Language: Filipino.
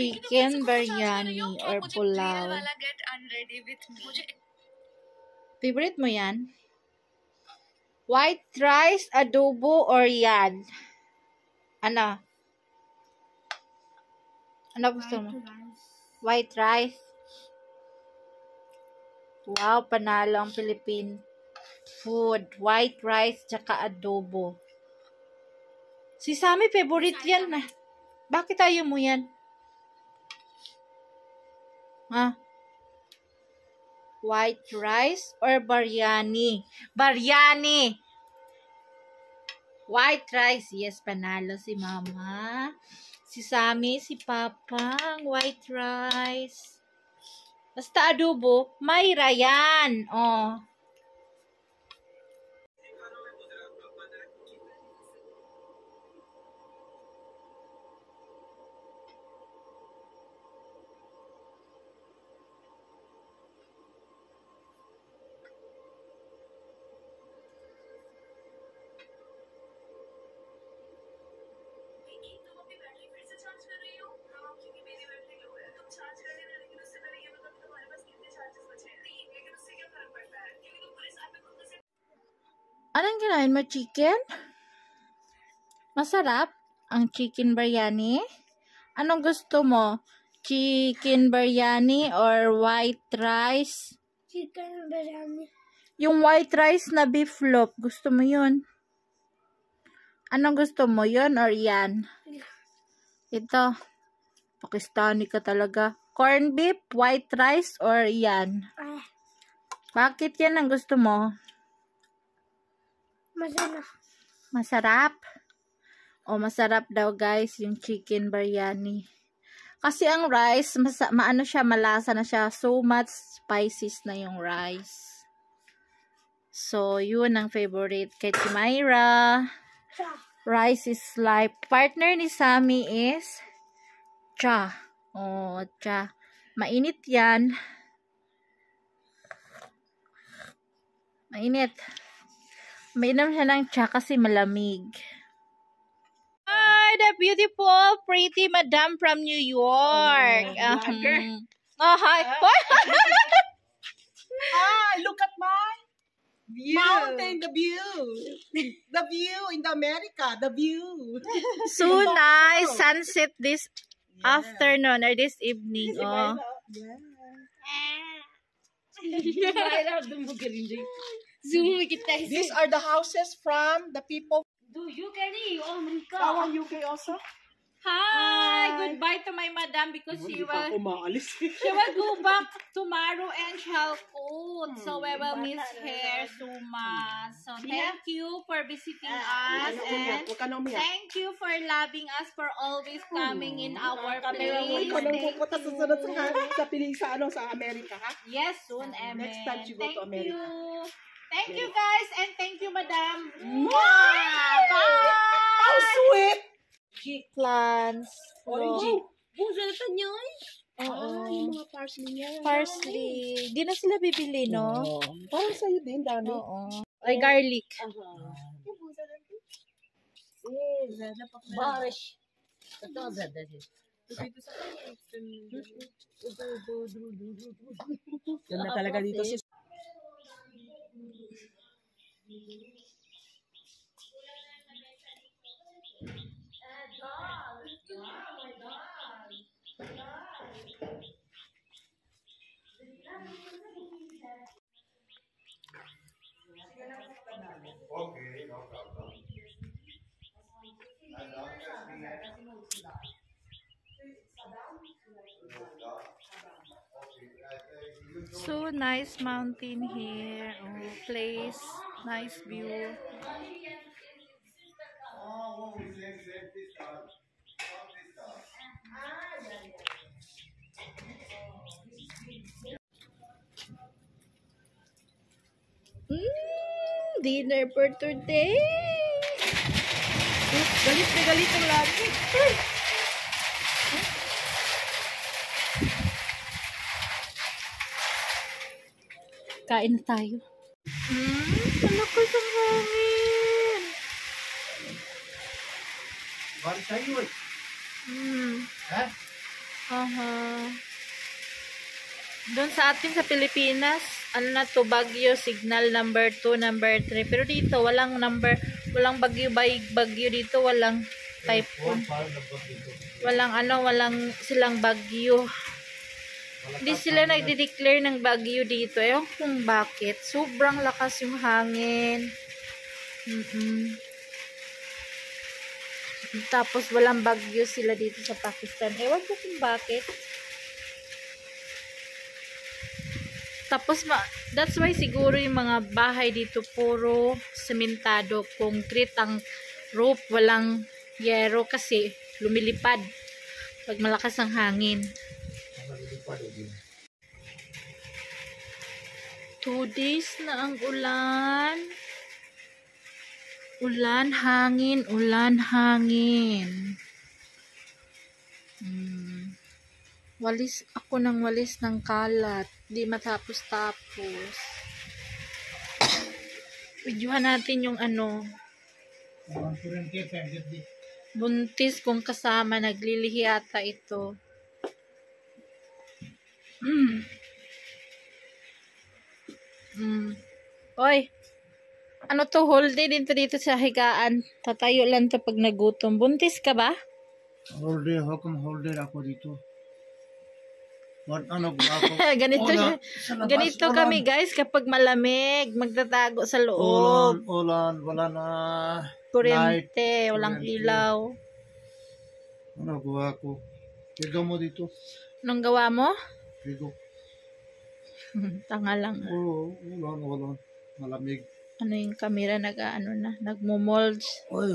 chicken biryani or pulao. Favorite mo yan? White rice, adobo, or yan? Ano? Ano gusto mo? White rice. Wow, panalo ang Philippine food. White rice, tsaka adobo. Si Sammy, favorite yan na. Bakit ayaw mo yan? Ha? White rice or biryani? Biryani! White rice. Yes, panalo si Mama. Si Sammy, si Papa, ang white rice. Basta adobo, Mayra yan. Oh. Anong kinain mo? Chicken? Masarap ang chicken biryani? Anong gusto mo? Chicken biryani or white rice? Chicken biryani. Yung white rice na beef loaf, gusto mo yun? Anong gusto mo? Yun or yan? Ito. Pakistani ka talaga. Corn beef, white rice, or yan? Bakit yan ang gusto mo? Masarap. Masarap? O, masarap daw guys yung chicken biryani. Kasi ang rice, maano siya, malasa na siya. So much spices na yung rice. So, yun ang favorite kay Mayra. Rice is life. Partner ni Sammy is cha. Oh, cha. Mainit yan. Mainit. Mainam siya ng cha kasi malamig. Hi, the beautiful, pretty madam from New York. Oh, hi. Look at my view. Mountain, the view. The view in the America, the view. So nice sunset this afternoon or this evening. Oh. These are the houses from the people. Do you carry? Oh my Our God. UK also. Hi. Goodbye to my madam because she will go back tomorrow and she'll cook. So we will miss her so much. So thank you for visiting us and thank you for loving us, for always coming in our place. Pupunta susunod sa Amerika, ha? Yes, soon, Amen. Next time you go to America. Thank you guys and thank you madam. Bye! How sweet! Plants. Orange. Busan niyo eh. Yung mga parsley niya. Parsley. Di na sila bibili, no? Parang sa'yo din, dami. Oo. Ay, garlic. Barish. Ito ganda din. Ganda talaga dito si Okay, no problem. So nice mountain here. Oh, place. Nice view. Dinner for today. galit na galit ang lagi. Kain na tayo. Ang lakas ng hangin. What is that? Aha. Doon sa atin sa Pilipinas, ano na to, bagyo, signal number 2, number 3. Pero dito, walang bagyo, bagyo dito, walang typhoon. Walang silang bagyo. Hindi sila nagde-declare ng bagyo dito. Ewan kung bakit. Sobrang lakas yung hangin. Tapos walang bagyo sila dito sa Pakistan. Ewan ko kung bakit. Tapos, that's why siguro yung mga bahay dito puro sementado, concrete ang roof, walang yero kasi lumilipad pag malakas ang hangin. 2 days na ang ulan. Ulan, hangin, Walis ako ng walis ng kalat. Di matapos-tapos. Videohan natin yung buntis kong kasama. Naglilihi ata ito. Oy. Ano to? Whole day dito sa higaan. Tatayo lang to pag nagutom. Buntis ka ba? Whole day ako dito. Ano ako? ganito kami guys kapag malamig, magtatago sa loob. Ulan, wala na Kuryente, walang ilaw. Ano gawa ko? Tigaw mo dito. Anong gawa mo? Tigaw. Tanga lang. Ulan. Malamig. Ano yung camera nag-molds. Oy.